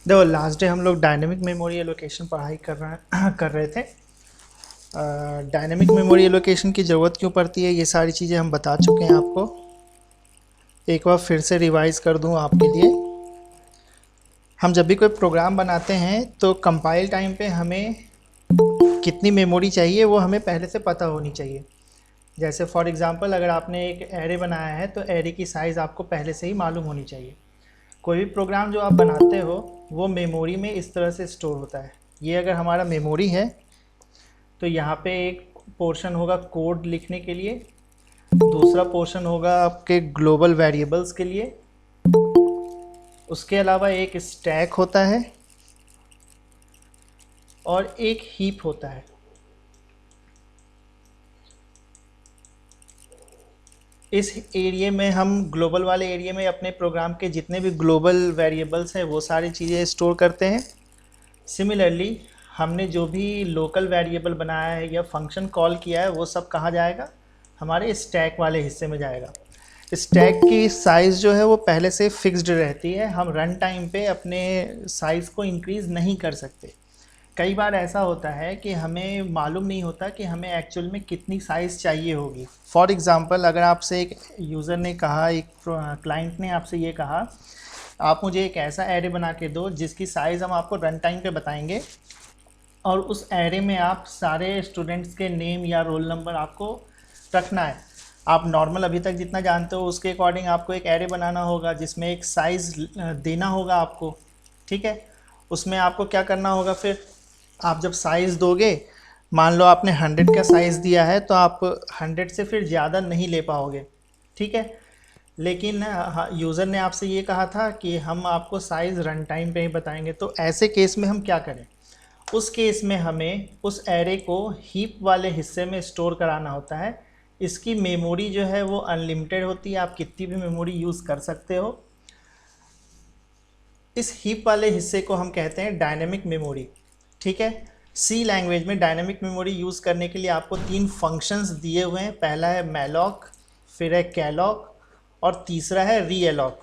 देखो last day हम लोग डायनेमिक मेमोरी एलोकेशन पढ़ाई कर रहे थे। डायनेमिक मेमोरी एलोकेशन की ज़रूरत क्यों पड़ती है ये सारी चीज़ें हम बता चुके हैं आपको। एक बार फिर से रिवाइज कर दूं आपके लिए। हम जब भी कोई प्रोग्राम बनाते हैं तो कंपाइल टाइम पे हमें कितनी मेमोरी चाहिए वो हमें पहले से पता होनी चाहिए। जैसे फॉर एग्ज़ाम्पल अगर आपने एक एरे बनाया है तो एरे की साइज़ आपको पहले से ही मालूम होनी चाहिए। कोई भी प्रोग्राम जो आप बनाते हो वो मेमोरी में इस तरह से स्टोर होता है। ये अगर हमारा मेमोरी है तो यहाँ पे एक पोर्शन होगा कोड लिखने के लिए, दूसरा पोर्शन होगा आपके ग्लोबल वेरिएबल्स के लिए, उसके अलावा एक स्टैक होता है और एक हीप होता है। इस एरिया में हम ग्लोबल वाले एरिया में अपने प्रोग्राम के जितने भी ग्लोबल वेरिएबल्स हैं वो सारी चीज़ें स्टोर करते हैं। सिमिलरली हमने जो भी लोकल वेरिएबल बनाया है या फंक्शन कॉल किया है वो सब कहाँ जाएगा, हमारे स्टैक वाले हिस्से में जाएगा। स्टैक की साइज़ जो है वो पहले से फिक्स्ड रहती है, हम रन टाइम पे अपने साइज़ को इंक्रीज़ नहीं कर सकते। कई बार ऐसा होता है कि हमें मालूम नहीं होता कि हमें एक्चुअल में कितनी साइज़ चाहिए होगी। फॉर एग्ज़ाम्पल अगर आपसे एक यूज़र ने कहा, एक क्लाइंट ने आपसे ये कहा आप मुझे एक ऐसा एरे बना के दो जिसकी साइज़ हम आपको रन टाइम पे बताएंगे और उस एरे में आप सारे स्टूडेंट्स के नेम या रोल नंबर आपको रखना है। आप नॉर्मल अभी तक जितना जानते हो उसके अकॉर्डिंग आपको एक एरे बनाना होगा जिसमें एक साइज़ देना होगा आपको, ठीक है। उसमें आपको क्या करना होगा, फिर आप जब साइज़ दोगे, मान लो आपने 100 का साइज़ दिया है तो आप 100 से फिर ज़्यादा नहीं ले पाओगे, ठीक है। लेकिन यूज़र ने आपसे ये कहा था कि हम आपको साइज़ रन टाइम पे ही बताएंगे, तो ऐसे केस में हम क्या करें। उस केस में हमें उस एरे को हीप वाले हिस्से में स्टोर कराना होता है। इसकी मेमोरी जो है वो अनलिमिटेड होती है, आप कितनी भी मेमोरी यूज़ कर सकते हो। इस हीप वाले हिस्से को हम कहते हैं डायनेमिक मेमोरी, ठीक है। सी लैंग्वेज में डायनेमिक मेमोरी यूज़ करने के लिए आपको 3 फंक्शंस दिए हुए हैं। पहला है मैलॉक, फिर है कैलॉक और तीसरा है रीएलॉक।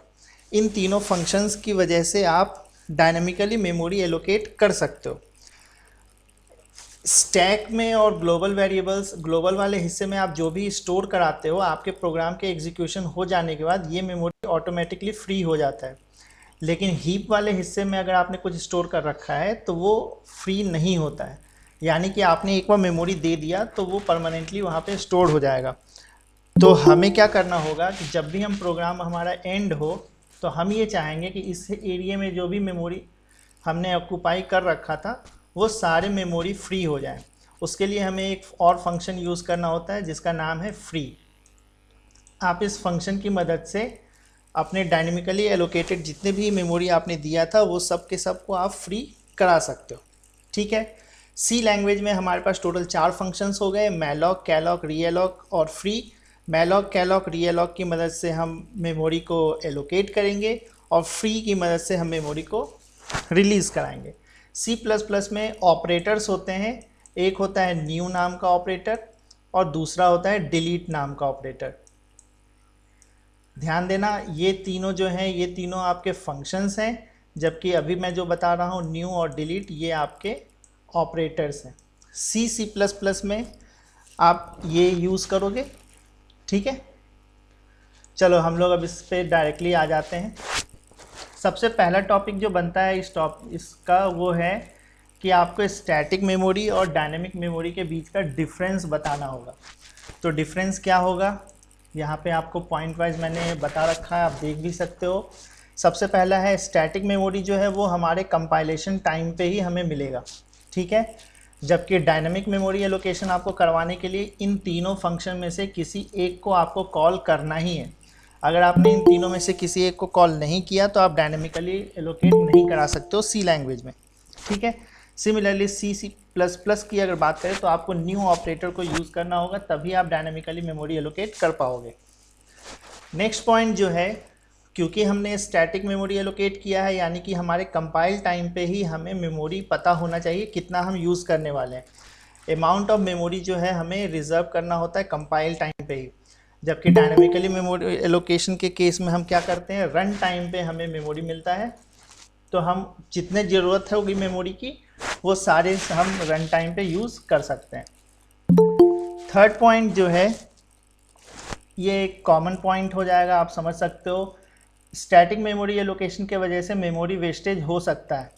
इन तीनों फंक्शंस की वजह से आप डायनेमिकली मेमोरी एलोकेट कर सकते हो। स्टैक में और ग्लोबल वेरिएबल्स, ग्लोबल वाले हिस्से में आप जो भी स्टोर कराते हो आपके प्रोग्राम के एग्जीक्यूशन हो जाने के बाद ये मेमोरी ऑटोमेटिकली फ्री हो जाता है। लेकिन हीप वाले हिस्से में अगर आपने कुछ स्टोर कर रखा है तो वो फ्री नहीं होता है, यानी कि आपने एक बार मेमोरी दे दिया तो वो परमानेंटली वहाँ पे स्टोर हो जाएगा। तो हमें क्या करना होगा कि जब भी हम प्रोग्राम हमारा एंड हो तो हम ये चाहेंगे कि इस एरिया में जो भी मेमोरी हमने ऑक्यूपाई कर रखा था वो सारे मेमोरी फ्री हो जाए। उसके लिए हमें एक और फंक्शन यूज़ करना होता है जिसका नाम है फ्री। आप इस फंक्शन की मदद से अपने डायनेमिकली एलोकेटेड जितने भी मेमोरी आपने दिया था वो सब के सब को आप फ्री करा सकते हो, ठीक है। सी लैंग्वेज में हमारे पास टोटल 4 फंक्शंस हो गए, मैलॉक, कैलॉक, रीएलॉक और फ्री। मैलॉक, कैलॉक, रीएलॉक की मदद से हम मेमोरी को एलोकेट करेंगे और फ्री की मदद से हम मेमोरी को रिलीज़ कराएंगे। सी प्लस प्लस में ऑपरेटर्स होते हैं, एक होता है न्यू नाम का ऑपरेटर और दूसरा होता है डिलीट नाम का ऑपरेटर। ध्यान देना ये तीनों जो हैं ये तीनों आपके फंक्शंस हैं, जबकि अभी मैं जो बता रहा हूँ न्यू और डिलीट ये आपके ऑपरेटर्स हैं। सी प्लस प्लस में आप ये यूज़ करोगे, ठीक है। चलो हम लोग अब इस पर डायरेक्टली आ जाते हैं। सबसे पहला टॉपिक जो बनता है इसका वो है कि आपको स्टैटिक मेमोरी और डायनेमिक मेमोरी के बीच का डिफरेंस बताना होगा। तो डिफरेंस क्या होगा, यहाँ पे आपको पॉइंट वाइज मैंने बता रखा है, आप देख भी सकते हो। सबसे पहला है स्टैटिक मेमोरी जो है वो हमारे कंपाइलेशन टाइम पे ही हमें मिलेगा, ठीक है। जबकि डायनेमिक मेमोरी एलोकेशन आपको करवाने के लिए इन तीनों फंक्शन में से किसी एक को आपको कॉल करना ही है। अगर आपने इन तीनों में से किसी एक को कॉल नहीं किया तो आप डायनेमिकली एलोकेट नहीं करा सकते हो सी लैंग्वेज में, ठीक है। सिमिलरली सी प्लस प्लस की अगर बात करें तो आपको न्यू ऑपरेटर को यूज़ करना होगा, तभी आप डायनेमिकली मेमोरी एलोकेट कर पाओगे। नेक्स्ट पॉइंट जो है, क्योंकि हमने स्टैटिक मेमोरी एलोकेट किया है यानी कि हमारे कंपाइल टाइम पे ही हमें मेमोरी पता होना चाहिए कितना हम यूज़ करने वाले हैं। अमाउंट ऑफ मेमोरी जो है हमें रिजर्व करना होता है कंपाइल टाइम पे ही, जबकि डायनेमिकली मेमोरी एलोकेशन के केस में हम क्या करते हैं, रन टाइम पे हमें मेमोरी मिलता है। तो हम जितने ज़रूरत होगी मेमोरी की वो सारे हम रन टाइम पे यूज़ कर सकते हैं। थर्ड पॉइंट जो है ये एक कॉमन पॉइंट हो जाएगा, आप समझ सकते हो। स्टैटिक मेमोरी एलोकेशन के वजह से मेमोरी वेस्टेज हो सकता है।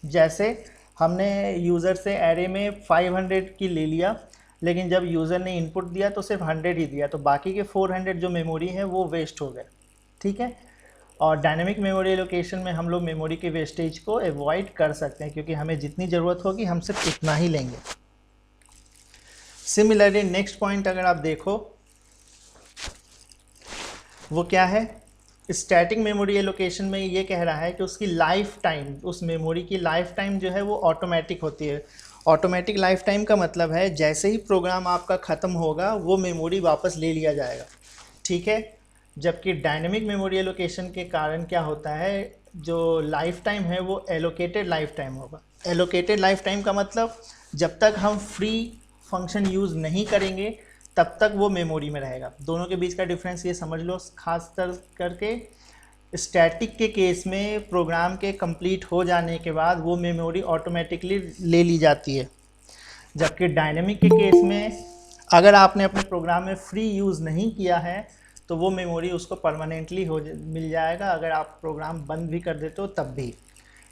जैसे हमने यूज़र से एरे में 500 की ले लिया, लेकिन जब यूज़र ने इनपुट दिया तो सिर्फ 100 ही दिया, तो बाकी के 400 जो मेमोरी है वो वेस्ट हो गए, ठीक है। और डायनेमिक मेमोरी एलोकेशन में हम लोग मेमोरी के वेस्टेज को अवॉइड कर सकते हैं, क्योंकि हमें जितनी ज़रूरत होगी हम सिर्फ उतना ही लेंगे। सिमिलरली नेक्स्ट पॉइंट अगर आप देखो वो क्या है, स्टैटिक मेमोरी एलोकेशन में ये कह रहा है कि उसकी लाइफ टाइम, उस मेमोरी की लाइफ टाइम जो है वो ऑटोमेटिक होती है। ऑटोमेटिक लाइफ टाइम का मतलब है जैसे ही प्रोग्राम आपका ख़त्म होगा वो मेमोरी वापस ले लिया जाएगा, ठीक है। जबकि डायनेमिक मेमोरी एलोकेशन के कारण क्या होता है, जो लाइफ टाइम है वो एलोकेटेड लाइफ टाइम होगा। एलोकेटेड लाइफ टाइम का मतलब जब तक हम फ्री फंक्शन यूज़ नहीं करेंगे तब तक वो मेमोरी में रहेगा। दोनों के बीच का डिफरेंस ये समझ लो, खास कर करके स्टैटिक के केस में प्रोग्राम के कंप्लीट हो जाने के बाद वो मेमोरी ऑटोमेटिकली ले ली जाती है, जबकि डायनेमिक के केस में अगर आपने अपने प्रोग्राम में फ्री यूज़ नहीं किया है तो वो मेमोरी उसको परमानेंटली मिल जाएगा, अगर आप प्रोग्राम बंद भी कर देते हो तब भी।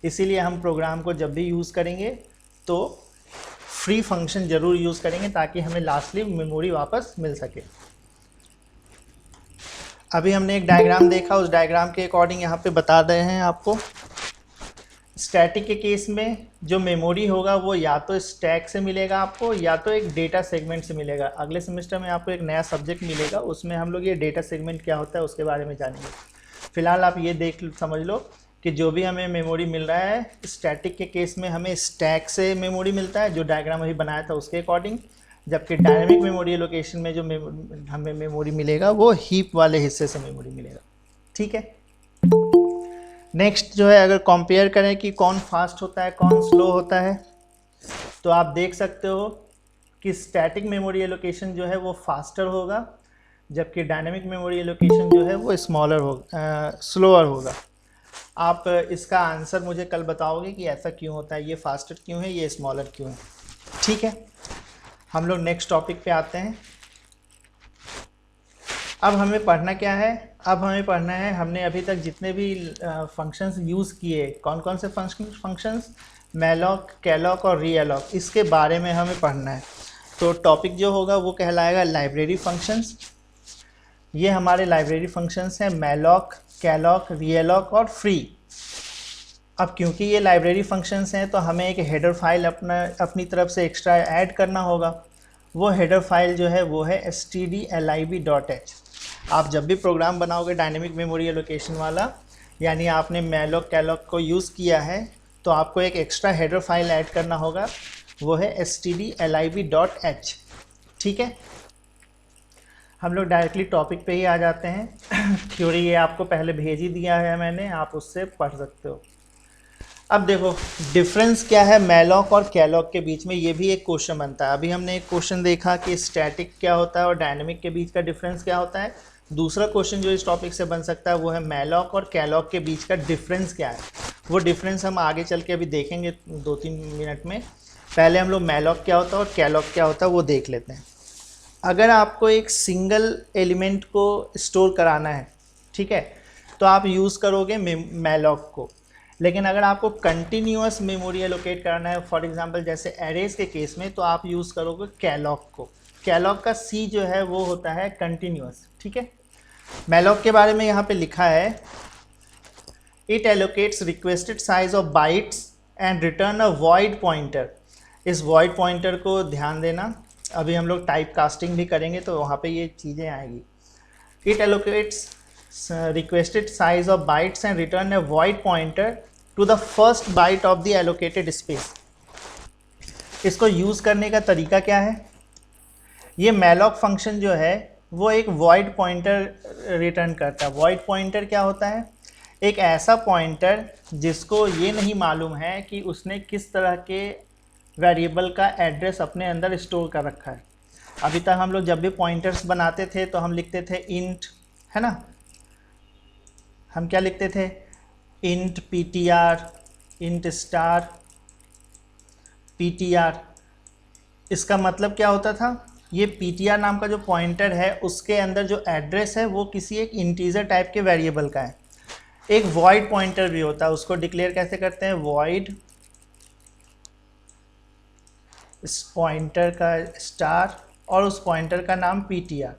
इसीलिए हम प्रोग्राम को जब भी यूज़ करेंगे तो फ्री फंक्शन ज़रूर यूज़ करेंगे ताकि हमें लास्टली मेमोरी वापस मिल सके। अभी हमने एक डायग्राम देखा, उस डायग्राम के अकॉर्डिंग यहाँ पे बता रहे हैं आपको। स्टैटिक के केस में जो मेमोरी होगा वो या तो स्टैक से मिलेगा आपको या तो एक डेटा सेगमेंट से मिलेगा। अगले सेमेस्टर में आपको एक नया सब्जेक्ट मिलेगा, उसमें हम लोग ये डेटा सेगमेंट क्या होता है उसके बारे में जानेंगे। फिलहाल आप ये समझ लो कि जो भी हमें मेमोरी मिल रहा है स्टैटिक के केस में हमें स्टैक से मेमोरी मिलता है, जो डायग्राम अभी बनाया था उसके अकॉर्डिंग, जबकि डायनेमिक मेमोरी एलोकेशन में जो हमें मेमोरी मिलेगा वो हीप वाले हिस्से से मेमोरी मिलेगा, ठीक है। नेक्स्ट जो है, अगर कंपेयर करें कि कौन फास्ट होता है कौन स्लो होता है, तो आप देख सकते हो कि स्टैटिक मेमोरी एलोकेशन जो है वो फास्टर होगा, जबकि डायनेमिक मेमोरी एलोकेशन जो है वो स्लोअर होगा। आप इसका आंसर मुझे कल बताओगे कि ऐसा क्यों होता है, ये फास्टर क्यों है, ये स्मॉलर क्यों है, ठीक है। हम लोग नेक्स्ट टॉपिक पे आते हैं। अब हमें पढ़ना क्या है, अब हमें पढ़ना है, हमने अभी तक जितने भी फंक्शंस यूज़ किए, कौन कौन से फंक्शंस, मैलॉक, कैलॉक और रीअलॉक, इसके बारे में हमें पढ़ना है। तो टॉपिक जो होगा वो कहलाएगा लाइब्रेरी फंक्शंस। ये हमारे लाइब्रेरी फंक्शंस हैं, मैलॉक, कैलॉक, रीअलॉक और फ्री। अब क्योंकि ये लाइब्रेरी फंक्शंस हैं तो हमें एक हेडर फाइल अपनी तरफ से एक्स्ट्रा ऐड करना होगा। वो हेडर फाइल जो है वो है stdlib.h। आप जब भी प्रोग्राम बनाओगे डायनेमिक मेमोरी एलोकेशन वाला, यानी आपने मैलॉक कैलॉक को यूज़ किया है, तो आपको एक एक्स्ट्रा हेडर फाइल ऐड करना होगा, वो है stdlib.h, ठीक है। हम लोग डायरेक्टली टॉपिक पे ही आ जाते हैं। थ्योरी ये आपको पहले भेज ही दिया है मैंने, आप उससे पढ़ सकते हो। अब देखो डिफरेंस क्या है मैलॉक और कैलॉक के बीच में, ये भी एक क्वेश्चन बनता है। अभी हमने एक क्वेश्चन देखा कि स्टैटिक क्या होता है और डायनेमिक के बीच का डिफरेंस क्या होता है। दूसरा क्वेश्चन जो इस टॉपिक से बन सकता है वो है मैलॉक और कैलॉक के बीच का डिफरेंस क्या है। वो डिफरेंस हम आगे चल के अभी देखेंगे 2-3 मिनट में। पहले हम लोग मैलॉक क्या होता है और कैलॉक क्या होता है वो देख लेते हैं। अगर आपको एक सिंगल एलिमेंट को स्टोर कराना है, ठीक है, तो आप यूज़ करोगे मैलॉक को। लेकिन अगर आपको कंटिन्यूअस मेमोरी एलोकेट करना है, फॉर एग्जांपल जैसे एरेज के केस में, तो आप यूज़ करोगे कैलॉक को। कैलॉक का सी जो है वो होता है कंटिन्यूअस, ठीक है। मैलॉक के बारे में यहाँ पे लिखा है, it allocates requested size of bytes and return a void pointer. इस वॉइड पॉइंटर को ध्यान देना, अभी हम लोग टाइप कास्टिंग भी करेंगे तो वहाँ पे ये चीज़ें आएंगी। It allocates requested size of bytes and return a void pointer to the first byte of the allocated space। इसको यूज़ करने का तरीका क्या है, ये मैलॉक फंक्शन जो है वो एक void पॉइंटर रिटर्न करता है। void पॉइंटर क्या होता है, एक ऐसा पॉइंटर जिसको ये नहीं मालूम है कि उसने किस तरह के वेरिएबल का एड्रेस अपने अंदर स्टोर कर रखा है। अभी तक हम लोग जब भी पॉइंटर्स बनाते थे तो हम लिखते थे इंट, है ना, हम क्या लिखते थे, int ptr, int star ptr। इसका मतलब क्या होता था, ये ptr नाम का जो पॉइंटर है उसके अंदर जो एड्रेस है वो किसी एक इंटीजर टाइप के वेरिएबल का है। एक वॉइड पॉइंटर भी होता है, उसको डिक्लेयर कैसे करते हैं, वॉइड इस पॉइंटर का स्टार और उस पॉइंटर का नाम ptr।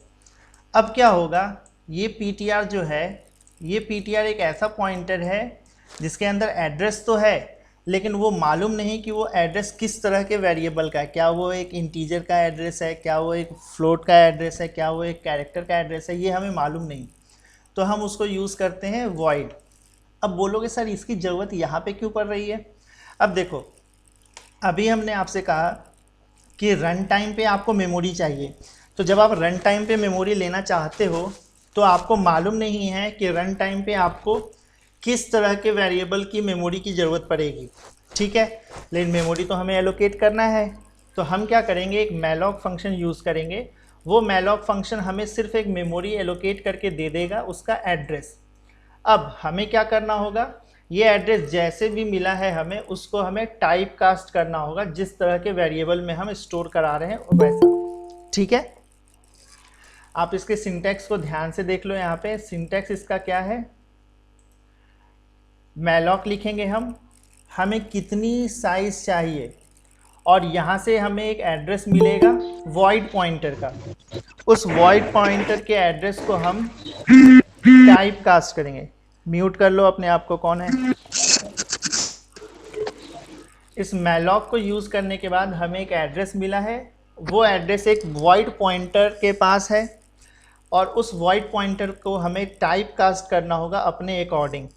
अब क्या होगा, ये ptr जो है, ये ptr एक ऐसा पॉइंटर है जिसके अंदर एड्रेस तो है, लेकिन वो मालूम नहीं कि वो एड्रेस किस तरह के वेरिएबल का है। क्या वो एक इंटीजर का एड्रेस है, क्या वो एक फ्लोट का एड्रेस है, क्या वो एक कैरेक्टर का एड्रेस है, ये हमें मालूम नहीं। तो हम उसको यूज़ करते हैं वॉइड। अब बोलोगे सर इसकी ज़रूरत यहाँ पे क्यों पड़ रही है। अब देखो, अभी हमने आपसे कहा कि रन टाइम पे आपको मेमोरी चाहिए। तो जब आप रन टाइम पे मेमोरी लेना चाहते हो तो आपको मालूम नहीं है कि रन टाइम पे आपको किस तरह के वेरिएबल की मेमोरी की ज़रूरत पड़ेगी, ठीक है। लेकिन मेमोरी तो हमें एलोकेट करना है, तो हम क्या करेंगे, एक मैलॉक फंक्शन यूज़ करेंगे। वो मैलॉक फंक्शन हमें सिर्फ एक मेमोरी एलोकेट करके दे देगा, उसका एड्रेस। अब हमें क्या करना होगा, ये एड्रेस जैसे भी मिला है हमें, उसको हमें टाइप कास्ट करना होगा, जिस तरह के वेरिएबल में हम स्टोर करा रहे हैं वैसा, ठीक है। आप इसके सिंटैक्स को ध्यान से देख लो। यहाँ पे सिंटैक्स इसका क्या है, मैलॉक लिखेंगे हम, हमें कितनी साइज चाहिए, और यहाँ से हमें एक एड्रेस मिलेगा वॉइड पॉइंटर का। उस वॉइड पॉइंटर के एड्रेस को हम टाइप कास्ट करेंगे। म्यूट कर लो अपने आप को, कौन है। इस मैलॉक को यूज़ करने के बाद हमें एक एड्रेस मिला है, वो एड्रेस एक वॉइड पॉइंटर के पास है, और उस वॉइड पॉइंटर को हमें टाइप कास्ट करना होगा अपने अकॉर्डिंग।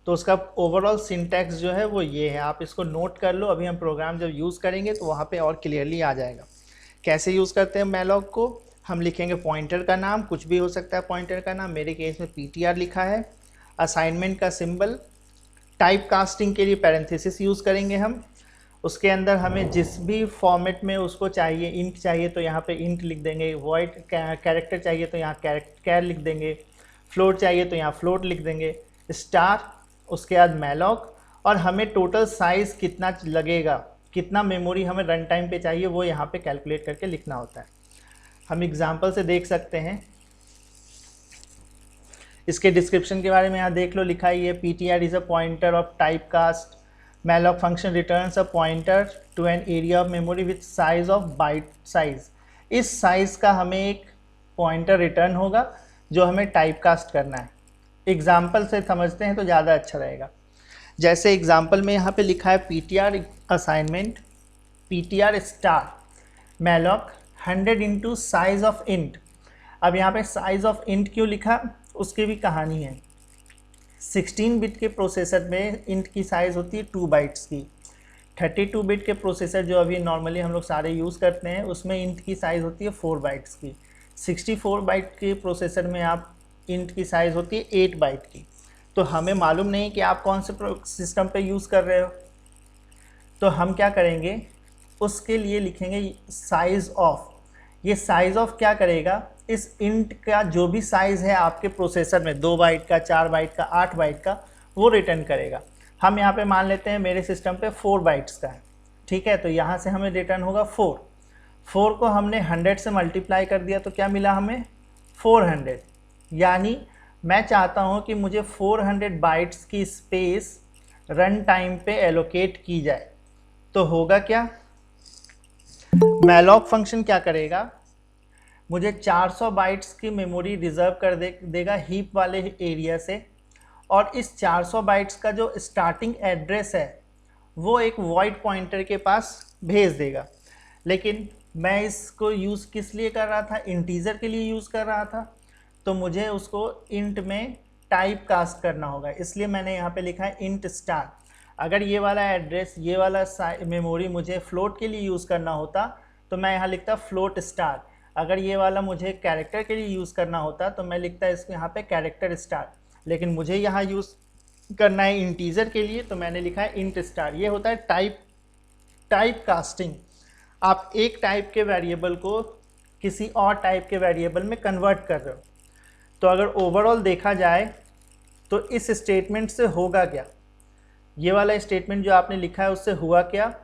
तो उसका ओवरऑल सिंटैक्स जो है वो ये है, आप इसको नोट कर लो। अभी हम प्रोग्राम जब यूज़ करेंगे तो वहाँ पे और क्लियरली आ जाएगा। कैसे यूज़ करते हैं मैलॉक को, हम लिखेंगे पॉइंटर का नाम, कुछ भी हो सकता है पॉइंटर का नाम, मेरे केस में ptr लिखा है। असाइनमेंट का सिंबल, टाइप कास्टिंग के लिए पैरेंथेसिस यूज़ करेंगे हम। उसके अंदर हमें जिस भी फॉर्मेट में उसको चाहिए, इंट चाहिए तो यहाँ पे इंट लिख देंगे, वॉइड कैरेक्टर चाहिए तो यहाँ कैर लिख देंगे, फ्लोट चाहिए तो यहाँ फ्लोट लिख देंगे, स्टार, उसके बाद मैलॉक, और हमें टोटल साइज़ कितना लगेगा, कितना मेमोरी हमें रन टाइम पे चाहिए, वो यहाँ पे कैलकुलेट करके लिखना होता है। हम एग्जांपल से देख सकते हैं। इसके डिस्क्रिप्शन के बारे में यहाँ देख लो, लिखा है ये ptr is a pointer of type cast, malloc function returns a pointer to an area of memory with size of byte size. इस साइज़ का हमें एक पॉइंटर रिटर्न होगा जो हमें टाइप कास्ट करना है। एग्जाम्पल से समझते हैं तो ज़्यादा अच्छा रहेगा। जैसे एग्जाम्पल में यहाँ पे लिखा है ptr assignment ptr star malloc 100 into size of int. अब यहाँ पे साइज ऑफ इंट क्यों लिखा, उसकी भी कहानी है। 16 बिट के प्रोसेसर में इंट की साइज़ होती है 2 बाइट्स की। 32 बिट के प्रोसेसर जो अभी नॉर्मली हम लोग सारे यूज़ करते हैं, उसमें इंट की साइज़ होती है 4 बाइट्स की। 64 बाइट के प्रोसेसर में आप इंट की साइज़ होती है 8 बाइट की। तो हमें मालूम नहीं कि आप कौन से सिस्टम पे यूज़ कर रहे हो, तो हम क्या करेंगे, उसके लिए लिखेंगे साइज़ ऑफ। ये साइज़ ऑफ क्या करेगा, इस इंट का जो भी साइज़ है आपके प्रोसेसर में, 2 बाइट का, 4 बाइट का, 8 बाइट का, वो रिटर्न करेगा। हम यहाँ पे मान लेते हैं मेरे सिस्टम पे 4 बाइट्स का है, ठीक है। तो यहाँ से हमें रिटर्न होगा 4 को हमने 100 से मल्टीप्लाई कर दिया तो क्या मिला हमें 400। यानी मैं चाहता हूँ कि मुझे 400 बाइट्स की स्पेस रन टाइम पे एलोकेट की जाए। तो होगा क्या, मैलॉक फंक्शन क्या करेगा, मुझे 400 बाइट्स की मेमोरी रिजर्व कर देगा हीप वाले एरिया से, और इस 400 बाइट्स का जो स्टार्टिंग एड्रेस है वो एक वॉइड पॉइंटर के पास भेज देगा। लेकिन मैं इसको यूज़ किस लिए कर रहा था, इंटीजर के लिए यूज़ कर रहा था, तो मुझे उसको इंट में टाइप कास्ट करना होगा, इसलिए मैंने यहाँ पे लिखा है इंट स्टार। अगर ये वाला एड्रेस, ये वाला मेमोरी मुझे फ्लोट के लिए यूज़ करना होता तो मैं यहाँ लिखता फ्लोट स्टार। अगर ये वाला मुझे कैरेक्टर के लिए यूज़ करना होता तो मैं लिखता इसको यहाँ पे कैरेक्टर स्टार। लेकिन मुझे यहाँ यूज़ करना है इंटीजर के लिए, तो मैंने लिखा है इंट स्टार। ये होता है टाइप कास्टिंग। आप एक टाइप के वेरिएबल को किसी और टाइप के वेरिएबल में कन्वर्ट कर रहे हो। तो अगर ओवरऑल देखा जाए तो इस स्टेटमेंट से होगा क्या, ये वाला स्टेटमेंट जो आपने लिखा है उससे हुआ क्या,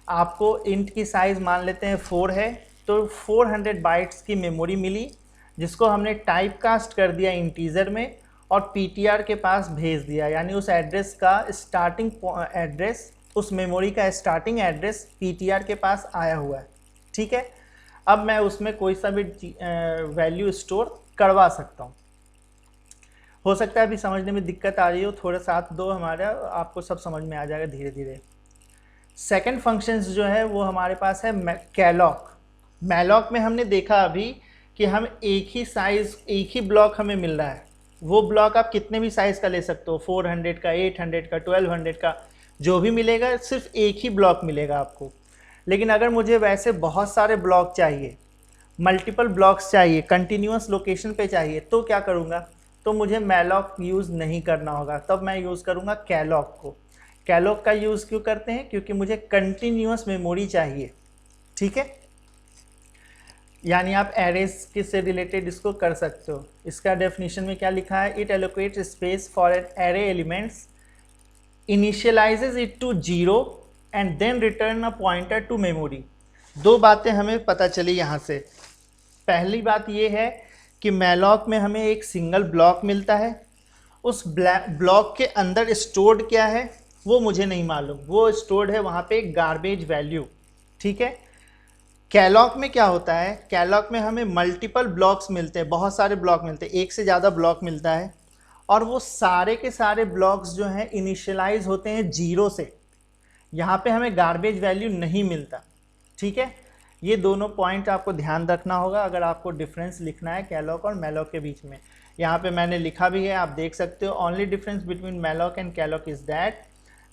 आपको इंट की साइज़ मान लेते हैं 4 है, तो 400 बाइट्स की मेमोरी मिली जिसको हमने टाइप कास्ट कर दिया इंटीजर में और पीटीआर के पास भेज दिया, यानी उस एड्रेस का स्टार्टिंग एड्रेस, उस मेमोरी का स्टार्टिंग एड्रेस पीटीआर के पास आया हुआ है। ठीक है, अब मैं उसमें कोई सा भी वैल्यू स्टोर करवा सकता हूँ। हो सकता है अभी समझने में दिक्कत आ रही हो, थोड़ा साथ दो हमारा, आपको सब समझ में आ जाएगा धीरे धीरे। सेकंड फंक्शंस जो है वो हमारे पास है कैलॉक। मैलॉक में हमने देखा अभी कि हम एक ही साइज़, एक ही ब्लॉक हमें मिल रहा है, वो ब्लॉक आप कितने भी साइज़ का ले सकते हो, 400 का, 800 का, 1200 का, जो भी मिलेगा सिर्फ एक ही ब्लॉक मिलेगा आपको। लेकिन अगर मुझे वैसे बहुत सारे ब्लॉक चाहिए, मल्टीपल ब्लॉक्स चाहिए, कंटिन्यूअस लोकेशन पे चाहिए, तो क्या करूँगा, तो मुझे मैलॉक यूज़ नहीं करना होगा, तब मैं यूज़ करूँगा कैलॉक को। कैलॉक का यूज़ क्यों करते हैं, क्योंकि मुझे कंटिन्यूअस मेमोरी चाहिए। ठीक है, यानी आप एरेज के से रिलेटेड इसको कर सकते हो। इसका डेफिनेशन में क्या लिखा है, it allocates space for an array elements, initializes it to 0 and then return a pointer to memory. दो बातें हमें पता चली यहाँ से। पहली बात ये है कि मैलॉक में हमें एक सिंगल ब्लॉक मिलता है, उस ब्लॉक के अंदर स्टोर्ड क्या है वो मुझे नहीं मालूम, वो स्टोर्ड है वहाँ पे गार्बेज वैल्यू। ठीक है, कैलॉक में क्या होता है, कैलॉक में हमें मल्टीपल ब्लॉक्स मिलते हैं, बहुत सारे ब्लॉक मिलते हैं, एक से ज़्यादा ब्लॉक मिलता है, और वो सारे के सारे ब्लॉक्स जो हैं इनिशियलाइज होते हैं 0 से। यहाँ पे हमें गार्बेज वैल्यू नहीं मिलता। ठीक है, ये दोनों पॉइंट आपको ध्यान रखना होगा अगर आपको डिफरेंस लिखना है कैलॉक और मैलॉक के बीच में। यहाँ पे मैंने लिखा भी है, आप देख सकते हो। Only difference between malloc and calloc is that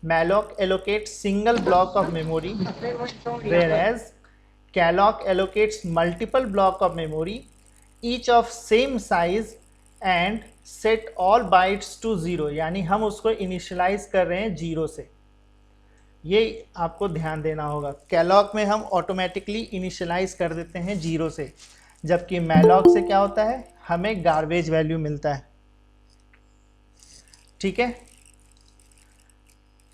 malloc allocates single block of memory whereas calloc allocates multiple block of memory each of same size and set all bytes to 0, यानी हम उसको इनिशियलाइज कर रहे हैं 0 से। ये आपको ध्यान देना होगा, कैलॉक में हम ऑटोमेटिकली इनिशियलाइज कर देते हैं 0 से, जबकि मैलॉक से क्या होता है, हमें गार्बेज वैल्यू मिलता है। ठीक है,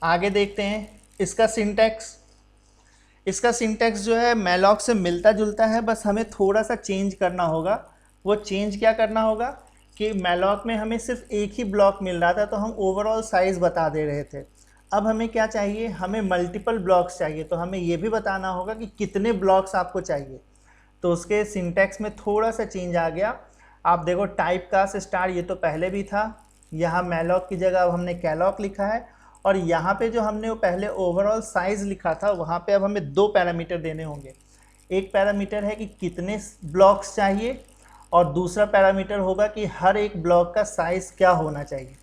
आगे देखते हैं इसका सिंटैक्स। इसका सिंटैक्स जो है मैलॉक से मिलता जुलता है, बस हमें थोड़ा सा चेंज करना होगा। वो चेंज क्या करना होगा कि मैलॉक में हमें सिर्फ एक ही ब्लॉक मिल रहा था तो हम ओवरऑल साइज़ बता दे रहे थे। अब हमें क्या चाहिए, हमें मल्टीपल ब्लॉक्स चाहिए, तो हमें ये भी बताना होगा कि कितने ब्लॉक्स आपको चाहिए। तो उसके सिंटैक्स में थोड़ा सा चेंज आ गया। आप देखो टाइप कास्ट स्टार ये तो पहले भी था, यहाँ मैलॉक की जगह अब हमने कैलॉक लिखा है, और यहाँ पे जो हमने वो पहले ओवरऑल साइज़ लिखा था वहाँ पे अब हमें 2 पैरामीटर देने होंगे। एक पैरामीटर है कि कितने ब्लॉक्स चाहिए, और दूसरा पैरामीटर होगा कि हर एक ब्लॉक का साइज़ क्या होना चाहिए।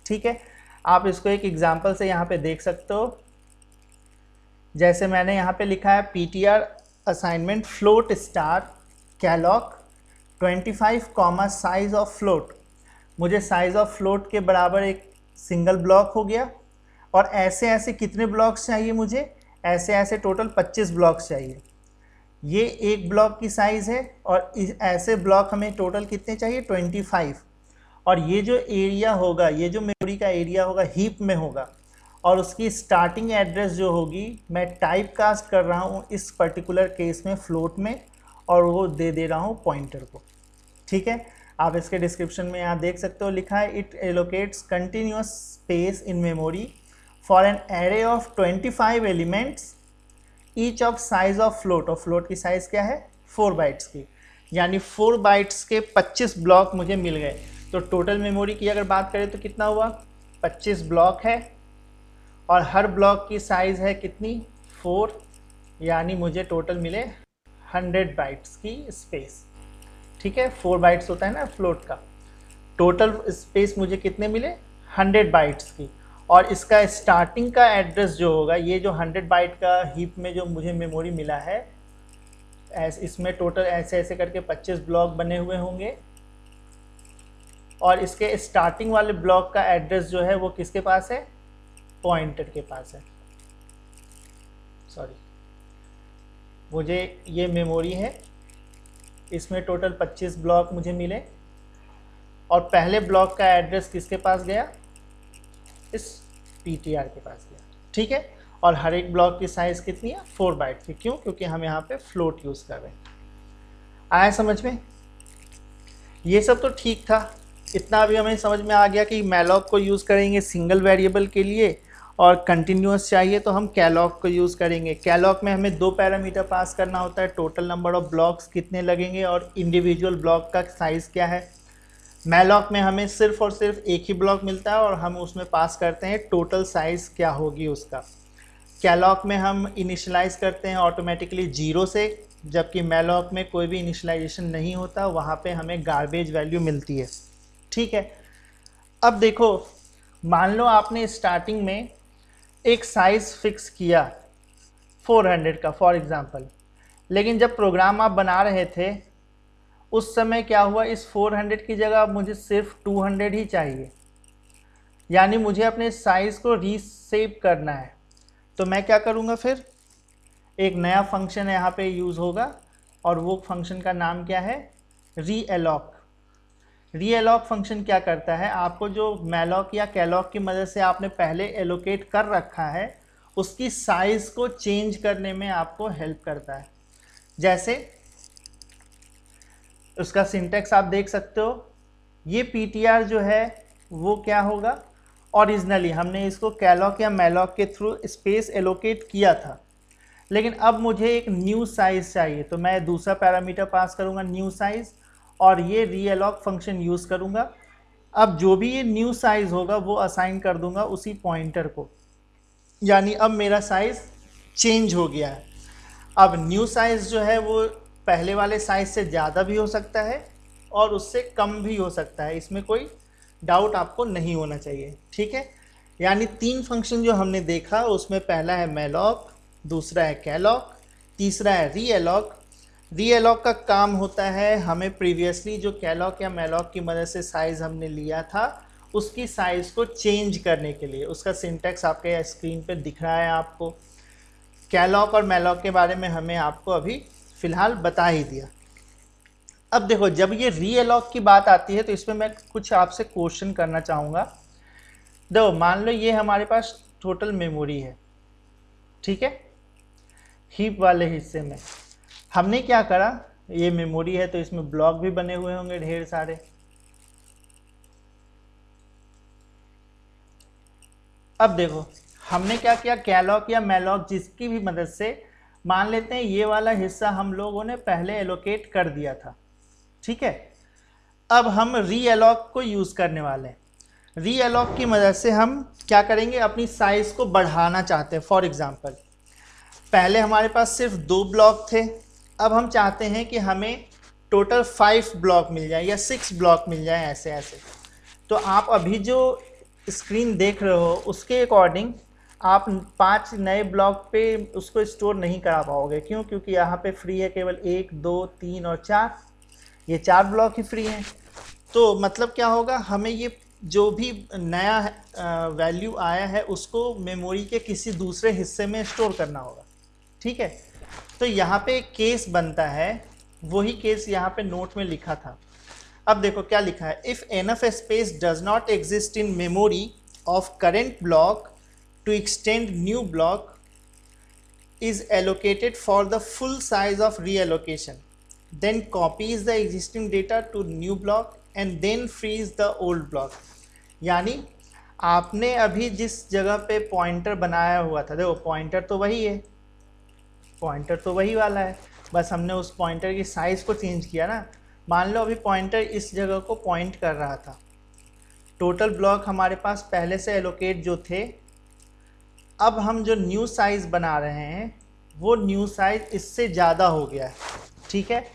ठीक है, आप इसको एक एग्जांपल से यहाँ पे देख सकते हो। जैसे मैंने यहाँ पे लिखा है PTR assignment float star calloc 25 comma size of float. मुझे साइज ऑफ फ्लोट के बराबर एक सिंगल ब्लॉक हो गया, और ऐसे ऐसे कितने ब्लॉक्स चाहिए मुझे, ऐसे ऐसे टोटल 25 ब्लॉक्स चाहिए। ये एक ब्लॉक की साइज़ है, और ऐसे ब्लॉक हमें टोटल कितने चाहिए, 25। और ये जो एरिया होगा, ये जो मेमोरी का एरिया होगा हीप में होगा, और उसकी स्टार्टिंग एड्रेस जो होगी मैं टाइप कास्ट कर रहा हूँ इस पर्टिकुलर केस में फ्लोट में, और वो दे रहा हूँ पॉइंटर को। ठीक है, आप इसके डिस्क्रिप्शन में यहाँ देख सकते हो, लिखा है it allocates continuous space in memory for an array of 25 elements each of size of float. और फ्लोट की साइज़ क्या है, 4 बाइट्स की, यानी 4 बाइट्स के 25 ब्लॉक मुझे मिल गए। तो टोटल मेमोरी की अगर बात करें तो कितना हुआ, 25 ब्लॉक है, और हर ब्लॉक की साइज़ है कितनी, 4, यानी मुझे टोटल मिले 100 बाइट्स की स्पेस। ठीक है, 4 बाइट्स होता है ना फ्लोट का, टोटल स्पेस मुझे कितने मिले, 100 बाइट्स की। और इसका स्टार्टिंग का एड्रेस जो होगा, ये जो 100 बाइट का हीप में जो मुझे मेमोरी मिला है, इसमें टोटल ऐसे ऐसे करके 25 ब्लॉक बने हुए होंगे, और इसके स्टार्टिंग वाले ब्लॉक का एड्रेस जो है वो किसके पास है, पॉइंटर के पास है। सॉरी, मुझे ये मेमोरी है, इसमें टोटल 25 ब्लॉक मुझे मिले, और पहले ब्लॉक का एड्रेस किसके पास गया, इस PTR के पास गया, ठीक है। और हर एक ब्लॉक की साइज़ कितनी है, 4 बाइट की। क्यों, क्योंकि हम यहाँ पे फ्लोट यूज़ कर रहे हैं। आया समझ में? ये सब तो ठीक था, इतना भी हमें समझ में आ गया कि मैलॉक को यूज़ करेंगे सिंगल वेरिएबल के लिए, और कंटिन्यूअस चाहिए तो हम कैलॉक को यूज़ करेंगे। कैलॉक में हमें 2 पैरामीटर पास करना होता है, टोटल नंबर ऑफ ब्लॉक्स कितने लगेंगे और इंडिविजुअल ब्लॉक का साइज़ क्या है। मैलॉक में हमें सिर्फ और सिर्फ एक ही ब्लॉक मिलता है और हम उसमें पास करते हैं टोटल साइज़ क्या होगी उसका। कैलॉक में हम इनिशियलाइज़ करते हैं ऑटोमेटिकली 0 से, जबकि मैलॉक में कोई भी इनिशियलाइजेशन नहीं होता, वहाँ पे हमें गार्बेज वैल्यू मिलती है, ठीक है। अब देखो, मान लो आपने स्टार्टिंग में एक साइज़ फिक्स किया 400 का फॉर एग्ज़ाम्पल, लेकिन जब प्रोग्राम आप बना रहे थे उस समय क्या हुआ, इस 400 की जगह मुझे सिर्फ 200 ही चाहिए, यानी मुझे अपने साइज़ को रीसेप करना है। तो मैं क्या करूँगा, फिर एक नया फंक्शन यहाँ पे यूज़ होगा और वो फंक्शन का नाम क्या है, रीएलॉक। रीएलॉक फंक्शन क्या करता है, आपको जो मैलॉक या कैलॉक की मदद से आपने पहले एलोकेट कर रखा है उसकी साइज़ को चेंज करने में आपको हेल्प करता है। जैसे उसका सिंटेक्स आप देख सकते हो, ये PTR जो है वो क्या होगा, ओरिजिनली हमने इसको कैलॉक या मैलॉक के थ्रू स्पेस एलोकेट किया था, लेकिन अब मुझे एक न्यू साइज़ चाहिए, तो मैं दूसरा पैरामीटर पास करूँगा न्यू साइज़, और ये रीएलॉक फंक्शन यूज़ करूँगा। अब जो भी ये न्यू साइज़ होगा वो असाइन कर दूँगा उसी पॉइंटर को, यानी अब मेरा साइज़ चेंज हो गया है। अब न्यू साइज़ जो है वो पहले वाले साइज़ से ज़्यादा भी हो सकता है और उससे कम भी हो सकता है, इसमें कोई डाउट आपको नहीं होना चाहिए, ठीक है। यानी 3 फंक्शन जो हमने देखा उसमें पहला है मैलॉक, दूसरा है कैलॉक, तीसरा है रीएलॉक। रीएलॉक का काम होता है हमें प्रीवियसली जो कैलॉक या मैलॉक की मदद से साइज़ हमने लिया था उसकी साइज़ को चेंज करने के लिए। उसका सिंटेक्स आपके स्क्रीन पे दिख रहा है आपको। कैलॉक और मैलॉक के बारे में हमें आपको अभी फ़िलहाल बता ही दिया। अब देखो, जब ये रीएलॉक की बात आती है तो इसमें मैं कुछ आपसे क्वेश्चन करना चाहूँगा। देखो, मान लो ये हमारे पास टोटल मेमोरी है, ठीक है। हीप वाले हिस्से में हमने क्या करा, ये मेमोरी है तो इसमें ब्लॉक भी बने हुए होंगे ढेर सारे। अब देखो हमने क्या किया, कैलॉक या मैलॉक जिसकी भी मदद से, मान लेते हैं ये वाला हिस्सा हम लोगों ने पहले एलोकेट कर दिया था, ठीक है। अब हम रीएलॉक को यूज़ करने वाले हैं। रीएलॉक की मदद से हम क्या करेंगे, अपनी साइज़ को बढ़ाना चाहते हैं। फॉर एग्ज़ाम्पल, पहले हमारे पास सिर्फ 2 ब्लॉक थे, अब हम चाहते हैं कि हमें टोटल 5 ब्लॉक मिल जाए या 6 ब्लॉक मिल जाए, ऐसे ऐसे। तो आप अभी जो स्क्रीन देख रहे हो उसके अकॉर्डिंग आप 5 नए ब्लॉक पे उसको स्टोर नहीं करा पाओगे। क्यों? क्योंकि यहाँ पे फ्री है केवल 1, 2, 3 और 4, ये 4 ब्लॉक ही फ्री हैं। तो मतलब क्या होगा, हमें ये जो भी नया वैल्यू आया है उसको मेमोरी के किसी दूसरे हिस्से में स्टोर करना होगा, ठीक है। तो यहाँ पे एक केस बनता है, वही केस यहाँ पे नोट में लिखा था। अब देखो क्या लिखा है, if enough space does not exist in memory of current block to extend new block is allocated for the full size of reallocation, then copies the existing data to new block and then frees the old block। यानी आपने अभी जिस जगह पे pointer बनाया हुआ था, देखो पॉइंटर तो वही है, पॉइंटर तो वही वाला है, बस हमने उस पॉइंटर की साइज़ को चेंज किया ना। मान लो अभी पॉइंटर इस जगह को पॉइंट कर रहा था, टोटल ब्लॉक हमारे पास पहले से एलोकेट जो थे, अब हम जो न्यू साइज़ बना रहे हैं वो न्यू साइज़ इससे ज़्यादा हो गया है, ठीक है।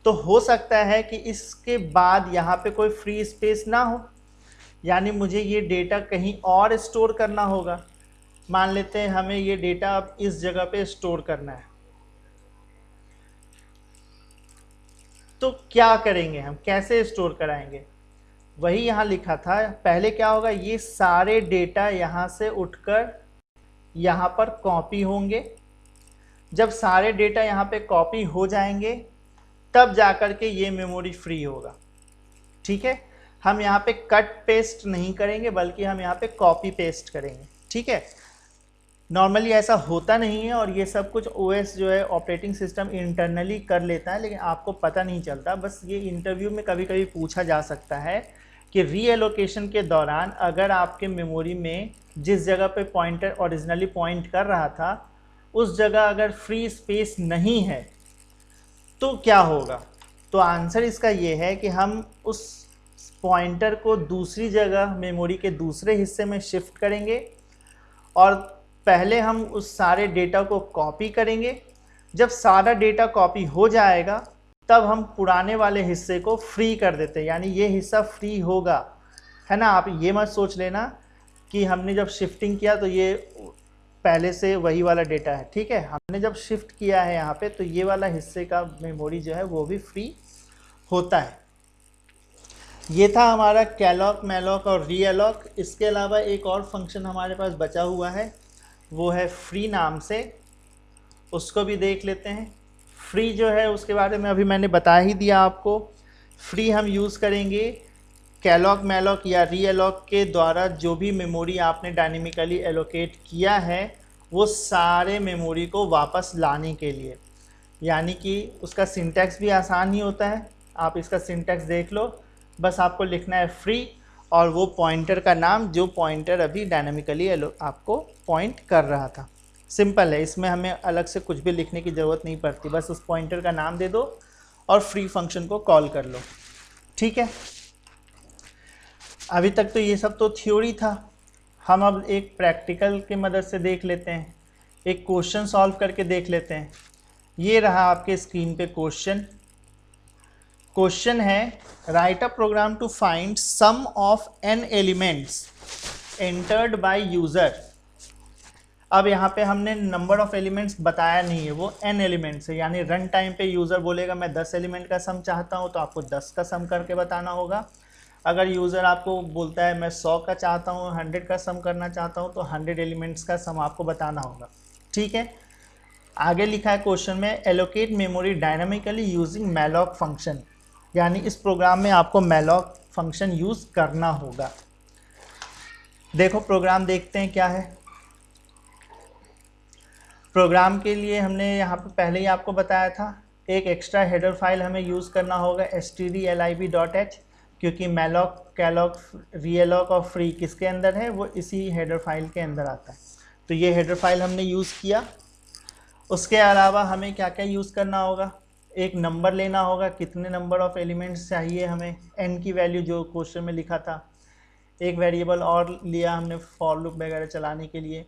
तो हो सकता है कि इसके बाद यहाँ पे कोई फ्री स्पेस ना हो, यानी मुझे ये डेटा कहीं और स्टोर करना होगा। मान लेते हैं हमें ये डेटा अब इस जगह पे स्टोर करना है, तो क्या करेंगे हम, कैसे स्टोर कराएंगे? वही यहाँ लिखा था, पहले क्या होगा, ये सारे डेटा यहाँ से उठकर यहाँ पर कॉपी होंगे। जब सारे डेटा यहाँ पे कॉपी हो जाएंगे तब जाकर के ये मेमोरी फ्री होगा, ठीक है। हम यहाँ पे कट पेस्ट नहीं करेंगे बल्कि हम यहाँ पे कॉपी पेस्ट करेंगे। ठीक है, नॉर्मली ऐसा होता नहीं है और ये सब कुछ ओएस जो है ऑपरेटिंग सिस्टम इंटरनली कर लेता है, लेकिन आपको पता नहीं चलता। बस ये इंटरव्यू में कभी कभी पूछा जा सकता है कि रीएलोकेशन के दौरान अगर आपके मेमोरी में जिस जगह पे पॉइंटर ओरिजिनली पॉइंट कर रहा था उस जगह अगर फ्री स्पेस नहीं है तो क्या होगा। तो आंसर इसका ये है कि हम उस पॉइंटर को दूसरी जगह मेमोरी के दूसरे हिस्से में शिफ्ट करेंगे और पहले हम उस सारे डेटा को कॉपी करेंगे। जब सारा डेटा कॉपी हो जाएगा तब हम पुराने वाले हिस्से को फ्री कर देते हैं, यानी ये हिस्सा फ्री होगा, है ना। आप ये मत सोच लेना कि हमने जब शिफ्टिंग किया तो ये पहले से वही वाला डेटा है। ठीक है, हमने जब शिफ्ट किया है यहाँ पे तो ये वाला हिस्से का मेमोरी जो है वो भी फ्री होता है। ये था हमारा कैलॉक, मैलॉक और रीअलॉक। इसके अलावा एक और फंक्शन हमारे पास बचा हुआ है, वो है फ्री नाम से, उसको भी देख लेते हैं। फ्री जो है उसके बारे में अभी मैंने बता ही दिया आपको। फ्री हम यूज़ करेंगे कैलॉक, मैलॉक या रीअलॉक के द्वारा जो भी मेमोरी आपने डायनेमिकली एलोकेट किया है वो सारे मेमोरी को वापस लाने के लिए। यानी कि उसका सिंटैक्स भी आसान ही होता है, आप इसका सिंटैक्स देख लो। बस आपको लिखना है फ्री और वो पॉइंटर का नाम जो पॉइंटर अभी डायनेमिकली आपको पॉइंट कर रहा था। सिंपल है, इसमें हमें अलग से कुछ भी लिखने की ज़रूरत नहीं पड़ती, बस उस पॉइंटर का नाम दे दो और फ्री फंक्शन को कॉल कर लो। ठीक है, अभी तक तो ये सब तो थ्योरी था। हम अब एक प्रैक्टिकल की मदद से देख लेते हैं, एक क्वेश्चन सॉल्व करके देख लेते हैं। ये रहा आपके स्क्रीन पे क्वेश्चन। क्वेश्चन है write a program to find sum of n elements entered by user. अब यहाँ पे हमने नंबर ऑफ एलिमेंट्स बताया नहीं है, वो n एलिमेंट्स है। यानी रन टाइम पे यूज़र बोलेगा मैं 10 एलिमेंट का सम चाहता हूँ तो आपको 10 का सम करके बताना होगा। अगर यूज़र आपको बोलता है मैं 100 का चाहता हूँ, 100 का सम करना चाहता हूँ, तो 100 एलिमेंट्स का सम आपको बताना होगा। ठीक है, आगे लिखा है क्वेश्चन में allocate memory dynamically using malloc function, यानी इस प्रोग्राम में आपको मैलॉक फंक्शन यूज़ करना होगा। देखो प्रोग्राम देखते हैं क्या है। प्रोग्राम के लिए हमने यहाँ पे पहले ही आपको बताया था, एक एक्स्ट्रा हेडर फाइल हमें यूज़ करना होगा stdlib.h, क्योंकि मैलॉक, कैलॉक, रीअलॉक और फ्री किसके अंदर है, वो इसी हेडर फाइल के अंदर आता है। तो ये हेडर फाइल हमने यूज़ किया। उसके अलावा हमें क्या क्या यूज़ करना होगा, एक नंबर लेना होगा, कितने नंबर ऑफ़ एलिमेंट्स चाहिए हमें, n की वैल्यू जो क्वेश्चन में लिखा था। एक वेरिएबल और लिया हमने फॉर लूप वगैरह चलाने के लिए।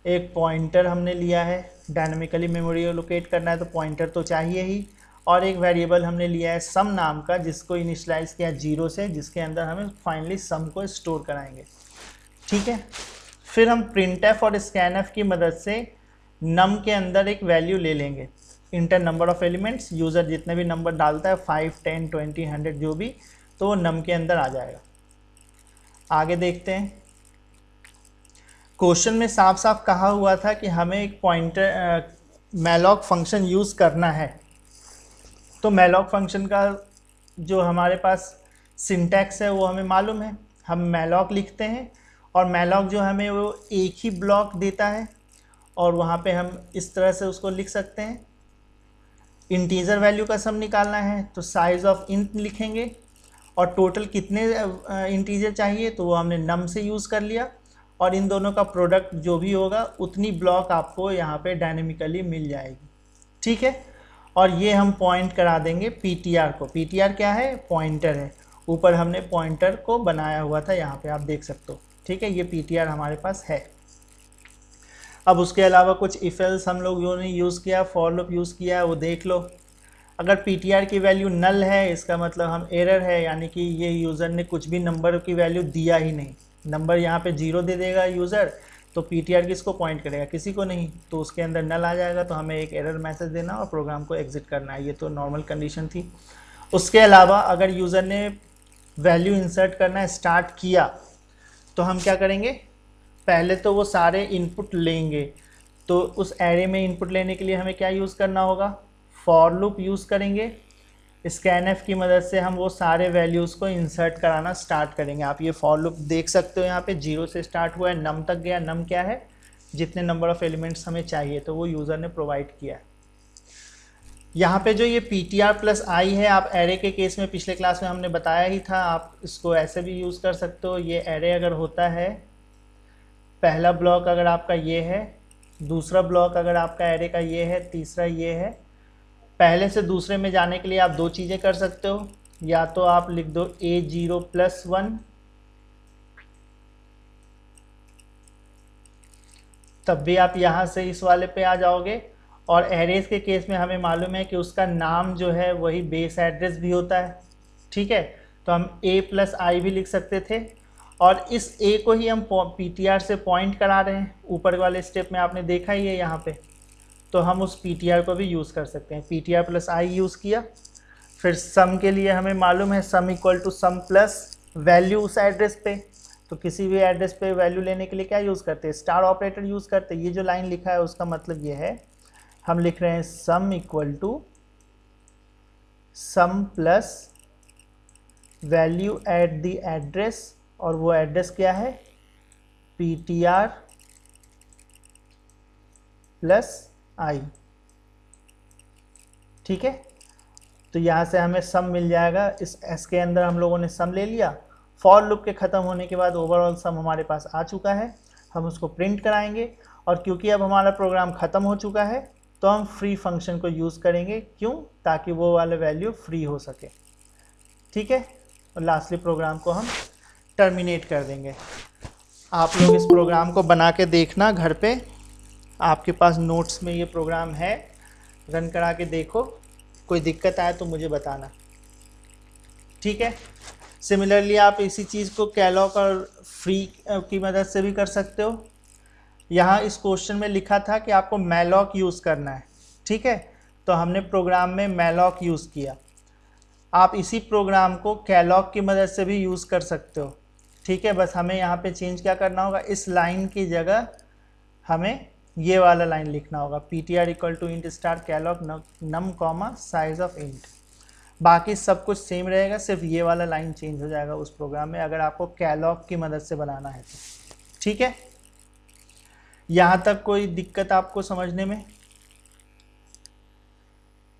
एक पॉइंटर हमने लिया है, डायनामिकली मेमोरी एलोकेट करना है तो पॉइंटर तो चाहिए ही। और एक वेरिएबल हमने लिया है सम नाम का, जिसको इनिशियलाइज़ किया 0 से, जिसके अंदर हमें फाइनली सम को स्टोर कराएंगे। ठीक है, फिर हम printf और scanf की मदद से नम के अंदर एक वैल्यू ले लेंगे, inter number of elements. User जितने भी नंबर डालता है 5, 10, 20, 100 जो भी, तो वो नम के अंदर आ जाएगा। आगे देखते हैं, क्वेश्चन में साफ साफ कहा हुआ था कि हमें एक पॉइंटर मैलॉक फंक्शन यूज़ करना है। तो मैलॉक फंक्शन का जो हमारे पास सिंटैक्स है वो हमें मालूम है। हम मैलॉक लिखते हैं और मैलॉक जो हमें वो एक ही ब्लॉक देता है और वहाँ पे हम इस तरह से उसको लिख सकते हैं। इंटीजर वैल्यू का सम निकालना है तो साइज़ ऑफ इंट लिखेंगे और टोटल कितने इंटीजर चाहिए तो वो हमने नम से यूज़ कर लिया, और इन दोनों का प्रोडक्ट जो भी होगा उतनी ब्लॉक आपको यहाँ पे डायनेमिकली मिल जाएगी। ठीक है, और ये हम पॉइंट करा देंगे ptr को। ptr क्या है, पॉइंटर है। ऊपर हमने पॉइंटर को बनाया हुआ था, यहाँ पे आप देख सकते हो। ठीक है, ये ptr हमारे पास है। अब उसके अलावा कुछ इफ एल्स हम लोग जो नहीं यूज़ किया, फॉर लूप यूज़ किया है, वो देख लो। अगर ptr की वैल्यू नल है इसका मतलब हम एरर है, यानी कि ये यूज़र ने कुछ भी नंबर की वैल्यू दिया ही नहीं। नंबर यहाँ पे 0 दे देगा यूज़र, तो ptr किसको पॉइंट करेगा, किसी को नहीं, तो उसके अंदर नल आ जाएगा। तो हमें एक एरर मैसेज देना और प्रोग्राम को एग्जिट करना है। ये तो नॉर्मल कंडीशन थी। उसके अलावा अगर यूज़र ने वैल्यू इंसर्ट करना स्टार्ट किया तो हम क्या करेंगे, पहले तो वो सारे इनपुट लेंगे। तो उस एरे में इनपुट लेने के लिए हमें क्या यूज़ करना होगा, फॉर लूप यूज़ करेंगे। स्कैनएफ की मदद से हम वो सारे वैल्यूज़ को इंसर्ट कराना स्टार्ट करेंगे। आप ये फॉर लूप देख सकते हो, यहाँ पे 0 से स्टार्ट हुआ है, नम तक गया। नम क्या है? जितने नंबर ऑफ एलिमेंट्स हमें चाहिए, तो वो यूज़र ने प्रोवाइड किया है। यहाँ पे जो ये ptr प्लस आई है, आप एरे के केस में पिछले क्लास में हमने बताया ही था, आप इसको ऐसे भी यूज़ कर सकते हो। ये एरे अगर होता है, पहला ब्लॉक अगर आपका ये है, दूसरा ब्लॉक अगर आपका एरे का ये है, तीसरा ये है, पहले से दूसरे में जाने के लिए आप दो चीज़ें कर सकते हो। या तो आप लिख दो A0+1, तब भी आप यहाँ से इस वाले पे आ जाओगे। और एरेज के केस में हमें मालूम है कि उसका नाम जो है वही बेस एड्रेस भी होता है, ठीक है। तो हम A+I भी लिख सकते थे, और इस A को ही हम ptr से पॉइंट करा रहे हैं। ऊपर वाले स्टेप में आपने देखा ही है यहाँ पे, तो हम उस ptr को भी यूज़ कर सकते हैं। ptr प्लस आई यूज़ किया। फिर सम के लिए हमें मालूम है sum equal to sum plus value उस एड्रेस पे। तो किसी भी एड्रेस पे वैल्यू लेने के लिए क्या यूज़ करते हैं? स्टार ऑपरेटर यूज़ करते हैं। ये जो लाइन लिखा है उसका मतलब ये है, हम लिख रहे हैं sum equal to sum plus value at the address, और वो एड्रेस क्या है? ptr प्लस आई, ठीक है। तो यहाँ से हमें सम मिल जाएगा। इस एस के अंदर हम लोगों ने सम ले लिया। फॉर लूप के ख़त्म होने के बाद ओवरऑल सम हमारे पास आ चुका है, हम उसको प्रिंट कराएंगे। और क्योंकि अब हमारा प्रोग्राम ख़त्म हो चुका है, तो हम फ्री फंक्शन को यूज़ करेंगे। क्यों? ताकि वो वाले वैल्यू फ्री हो सके, ठीक है। और लास्टली प्रोग्राम को हम टर्मिनेट कर देंगे। आप लोग इस प्रोग्राम को बना के देखना घर पे, आपके पास नोट्स में ये प्रोग्राम है, रन करा के देखो। कोई दिक्कत आए तो मुझे बताना, ठीक है। सिमिलरली आप इसी चीज़ को कैलॉग और फ्री की मदद से भी कर सकते हो। यहाँ इस क्वेश्चन में लिखा था कि आपको मैलॉक यूज़ करना है, ठीक है। तो हमने प्रोग्राम में मैलॉक यूज़ किया। आप इसी प्रोग्राम को कैलॉग की मदद से भी यूज़ कर सकते हो, ठीक है। बस हमें यहाँ पे चेंज क्या करना होगा? इस लाइन की जगह हमें ये वाला लाइन लिखना होगा, ptr equal to int star calloc num comma size of int. बाकी सब कुछ सेम रहेगा, सिर्फ ये वाला लाइन चेंज हो जाएगा उस प्रोग्राम में, अगर आपको कैलॉग की मदद से बनाना है तो, ठीक है। यहाँ तक कोई दिक्कत आपको समझने में?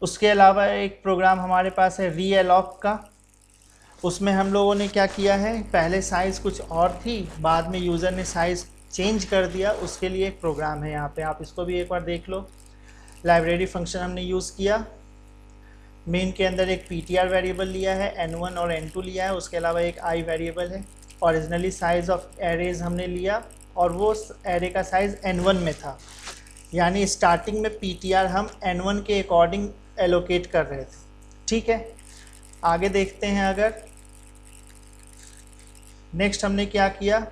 उसके अलावा एक प्रोग्राम हमारे पास है रीअलॉक का। उसमें हम लोगों ने क्या किया है, पहले साइज़ कुछ और थी, बाद में यूज़र ने साइज़ चेंज कर दिया। उसके लिए एक प्रोग्राम है यहाँ पे, आप इसको भी एक बार देख लो। लाइब्रेरी फंक्शन हमने यूज़ किया। मेन के अंदर एक ptr वेरिएबल लिया है, n1 और n2 लिया है। उसके अलावा एक i वेरिएबल है। ओरिजिनली साइज़ ऑफ एरेज हमने लिया, और वो एरे का साइज़ n1 में था। यानी स्टार्टिंग में ptr हम n1 के अकॉर्डिंग एलोकेट कर रहे थे, ठीक है। आगे देखते हैं। अगर नेक्स्ट हमने क्या किया,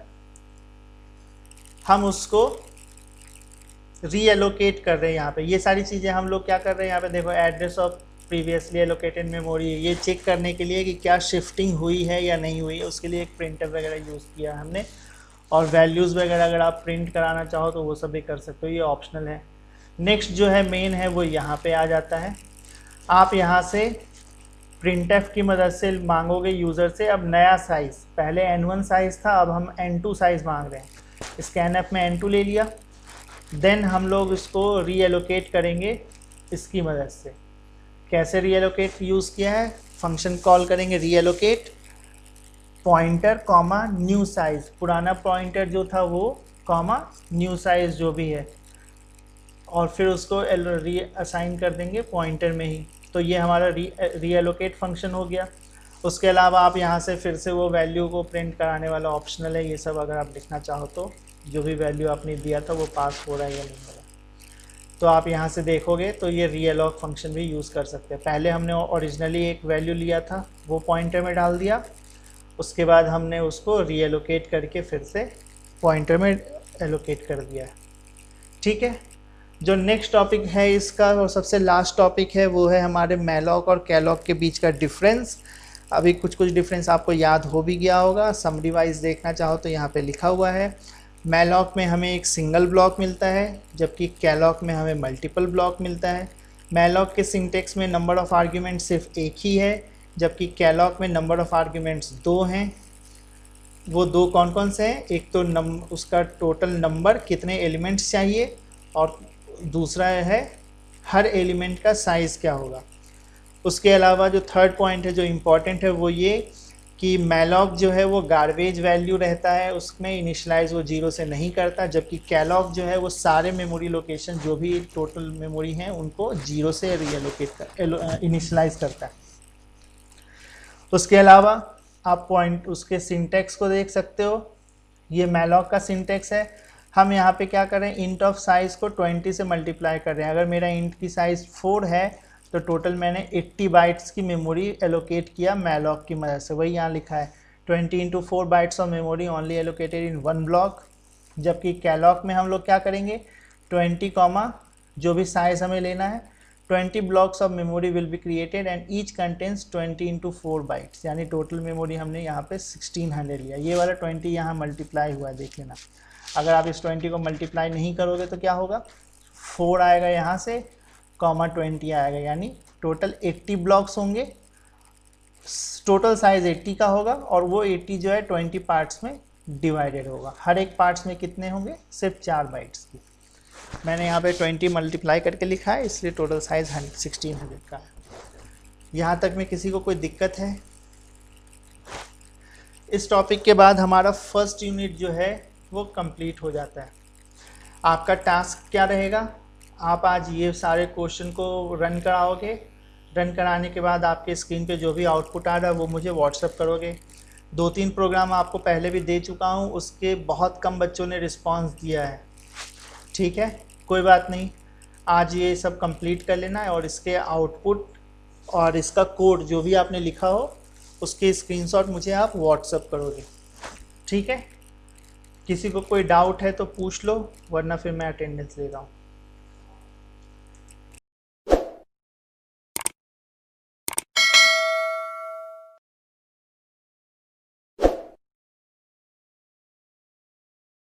हम उसको रीएलोकेट कर रहे हैं। यहाँ पे ये सारी चीज़ें हम लोग क्या कर रहे हैं, यहाँ पे देखो address of previously allocated memory, ये चेक करने के लिए कि क्या शिफ्टिंग हुई है या नहीं हुई है। उसके लिए एक प्रिंटर वगैरह यूज़ किया हमने। और वैल्यूज़ वगैरह अगर आप प्रिंट कराना चाहो तो वो सब भी कर सकते हो, ये ऑप्शनल है। नेक्स्ट जो है मेन है, वो यहाँ पे आ जाता है। आप यहाँ से printf की मदद से मांगोगे यूज़र से अब नया साइज़। पहले n1 साइज़ था, अब हम n2 साइज़ मांग रहे हैं। स्कैनएफ में n2 ले लिया। देन हम लोग इसको रीएलोकेट करेंगे इसकी मदद से। कैसे रीएलोकेट यूज़ किया है, फंक्शन कॉल करेंगे reallocate pointer comma new size, पुराना पॉइंटर जो था वो कॉमा न्यू साइज़ जो भी है, और फिर उसको री असाइन कर देंगे पॉइंटर में ही। तो ये हमारा रीएलोकेट फंक्शन हो गया। उसके अलावा आप यहाँ से फिर से वो वैल्यू को प्रिंट कराने वाला ऑप्शनल है। ये सब अगर आप लिखना चाहो तो जो भी वैल्यू आपने दिया था वो पास हो रहा है या नहीं हो रहा, तो आप यहाँ से देखोगे तो ये रीएलॉक फंक्शन भी यूज़ कर सकते हैं। पहले हमने ओरिजिनली एक वैल्यू लिया था, वो पॉइंटर में डाल दिया। उसके बाद हमने उसको रीएलोकेट करके फिर से पॉइंटर में एलोकेट कर दिया, ठीक है। जो नेक्स्ट टॉपिक है इसका और सबसे लास्ट टॉपिक है, वो है हमारे मैलॉक और कैलॉक के बीच का डिफरेंस। अभी कुछ डिफरेंस आपको याद हो भी गया होगा। समरी वाइज देखना चाहो तो यहाँ पे लिखा हुआ है। मैलॉक में हमें एक सिंगल ब्लॉक मिलता है, जबकि कैलॉक में हमें मल्टीपल ब्लॉक मिलता है। मैलॉक के सिंटेक्स में नंबर ऑफ आर्ग्यूमेंट सिर्फ एक ही है, जबकि कैलॉक में नंबर ऑफ आर्ग्यूमेंट्स 2 हैं। वो 2 कौन कौन से हैं? एक तो उसका टोटल नंबर कितने एलिमेंट्स चाहिए, और दूसरा है हर एलिमेंट का साइज़ क्या होगा। उसके अलावा जो थर्ड पॉइंट है जो इम्पॉर्टेंट है वो ये कि मैलॉक जो है वो गार्बेज वैल्यू रहता है, उसमें इनिशलाइज वो 0 से नहीं करता, जबकि कैलॉक जो है वो सारे मेमोरी लोकेशन जो भी टोटल मेमोरी हैं उनको 0 से इनिशलाइज करता है। उसके अलावा आप पॉइंट उसके सिंटेक्स को देख सकते हो। ये मैलॉक का सिंटेक्स है। हम यहाँ पे क्या कर रहे हैं, इंट ऑफ साइज़ को 20 से मल्टीप्लाई कर रहे हैं। अगर मेरा इंट की साइज़ 4 है तो टोटल मैंने 80 बाइट्स की मेमोरी एलोकेट किया मैलॉक की मदद से। वही यहाँ लिखा है 20 × 4 bytes of memory only allocated in 1 block. जबकि कैलॉक में हम लोग क्या करेंगे, 20 कॉमा जो भी साइज़ हमें लेना है, 20 blocks of memory will be created and each contains 20 × 4 bytes, यानी टोटल मेमोरी हमने यहाँ पे 1600 लिया। ये वाला 20 यहाँ मल्टीप्लाई हुआ है, देख लेना। अगर आप इस 20 को मल्टीप्लाई नहीं करोगे तो क्या होगा, 4 आएगा यहाँ से, कॉमा 20 आएगा, यानी टोटल 80 ब्लॉक्स होंगे। टोटल साइज़ 80 का होगा और वो 80 जो है 20 पार्ट्स में डिवाइडेड होगा। हर एक पार्ट्स में कितने होंगे, सिर्फ 4 बाइट्स की। मैंने यहाँ पे 20 मल्टीप्लाई करके लिखा है, इसलिए टोटल साइज़ 1600 का है। यहाँ तक में किसी को कोई दिक्कत है? इस टॉपिक के बाद हमारा फर्स्ट यूनिट जो है वो कंप्लीट हो जाता है। आपका टास्क क्या रहेगा, आप आज ये सारे क्वेश्चन को रन कराओगे। रन कराने के बाद आपके स्क्रीन पे जो भी आउटपुट आ रहा है वो मुझे व्हाट्सएप करोगे। 2-3 प्रोग्राम आपको पहले भी दे चुका हूँ, उसके बहुत कम बच्चों ने रिस्पांस दिया है। ठीक है, कोई बात नहीं, आज ये सब कंप्लीट कर लेना है और इसके आउटपुट और इसका कोड जो भी आपने लिखा हो उसके स्क्रीनशॉट मुझे आप व्हाट्सएप करोगे। ठीक है, किसी को कोई डाउट है तो पूछ लो, वरना फिर मैं अटेंडेंस ले रहा हूँ।